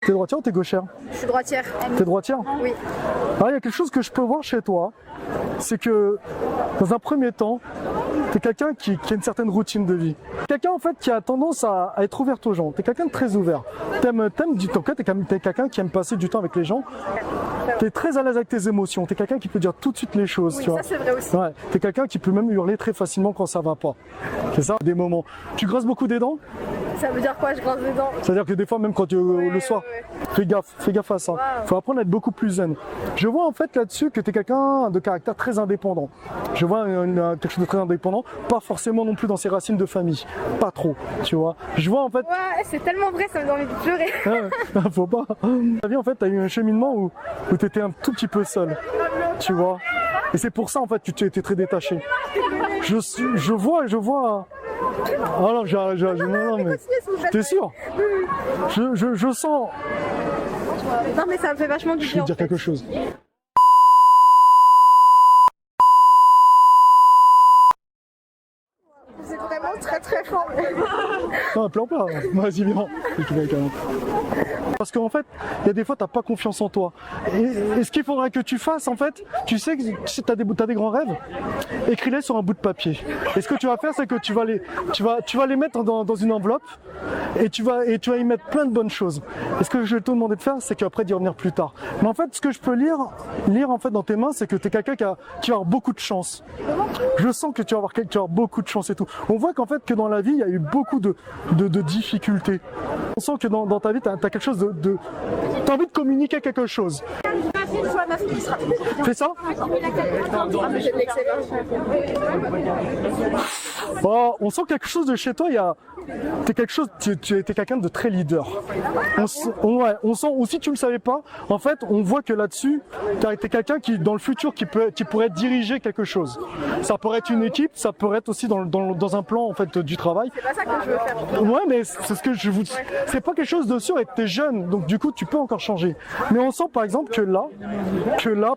T'es droitière ou t'es gauchère? Je suis droitière. T'es droitière? Oui. Alors, il y a quelque chose que je peux voir chez toi, c'est que dans un premier temps, t'es quelqu'un qui a une certaine routine de vie. Quelqu'un en fait qui a tendance à être ouverte aux gens. T'es quelqu'un de très ouvert. T'aimes du temps. T'es quelqu'un qui aime passer du temps avec les gens. T'es très à l'aise avec tes émotions. T'es quelqu'un qui peut dire tout de suite les choses. Oui, tu vois. ça c'est vrai aussi. Ouais. T'es quelqu'un qui peut même hurler très facilement quand ça va pas. C'est ça, des moments. Tu grosses beaucoup des dents? Ça veut dire quoi, je grince des dents? C'est-à-dire que des fois, même quand tu le soir, fais gaffe à ça. Faut apprendre à être beaucoup plus zen. Je vois en fait là-dessus que tu es quelqu'un de caractère très indépendant. Je vois quelque chose de très indépendant, pas forcément non plus dans ses racines de famille, pas trop, tu vois. Je vois en fait. Ouais, c'est tellement vrai, ça me donne envie de pleurer. Faut pas. Ta vie en fait, tu as eu un cheminement où tu étais un tout petit peu seul, tu vois. Et c'est pour ça en fait que tu étais très détaché. Je vois. Oh non, non mais. T'es sûr? Je sens. Non mais ça me fait vachement du Je vais bien. te dire quelque chose. C'est vraiment très très fort. Non, pleure pas. Vas-y, viens. Parce qu'en fait, il y a des fois, tu n'as pas confiance en toi. Et ce qu'il faudrait que tu fasses, en fait, tu sais que tu as des grands rêves, écris-les sur un bout de papier. Et ce que tu vas faire, c'est que tu vas les mettre dans une enveloppe et tu vas y mettre plein de bonnes choses. Et ce que je vais te demander de faire, c'est qu'après d'y revenir plus tard. Mais en fait, ce que je peux lire en fait dans tes mains, c'est que tu es quelqu'un qui va avoir beaucoup de chance. Je sens que tu vas avoir beaucoup de chance et tout. On voit qu'en fait, que dans la vie, il y a eu beaucoup de difficultés. On sent que dans ta vie, tu as quelque chose t'as envie de communiquer quelque chose. Fais ça. J'ai de l'excellence. Bon, on sent quelque chose de chez toi, t'es quelqu'un de très leader. On sent aussi, tu le savais pas, en fait, on voit que là-dessus, t'es quelqu'un qui, dans le futur, qui pourrait diriger quelque chose. Ça pourrait être une équipe, ça pourrait être aussi dans un plan, en fait, du travail. C'est pas ça que je veux faire. Ouais, mais c'est ce que c'est pas quelque chose de sûr et t'es jeune, donc du coup, tu peux encore changer. Mais on sent, par exemple, que là,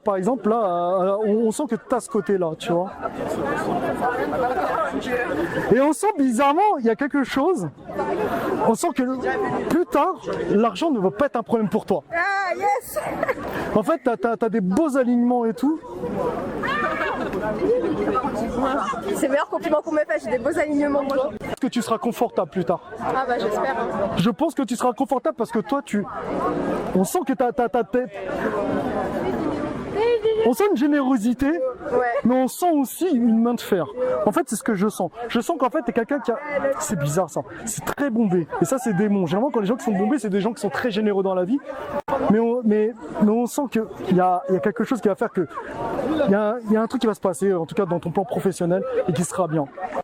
par exemple, là, on sent que t'as ce côté-là, tu vois. Et on sent bizarrement, il y a quelque chose, on sent que plus tard, l'argent ne va pas être un problème pour toi. Ah yes. En fait, t'as des beaux alignements et tout. C'est le meilleur compliment qu'on me fait, j'ai des beaux alignements. Est-ce que tu seras confortable plus tard? Ah bah j'espère. Hein. Je pense que tu seras confortable parce que toi, on sent que on sent une générosité, mais on sent aussi une main de fer. En fait, c'est ce que je sens. Je sens qu'en fait, t'es quelqu'un qui a... C'est bizarre ça. C'est très bombé. Et ça, c'est démon. Généralement, quand les gens qui sont bombés, c'est des gens qui sont très généreux dans la vie. Mais on sent qu'il y a quelque chose qui va faire que... Il y a un truc qui va se passer, en tout cas dans ton plan professionnel, et qui sera bien.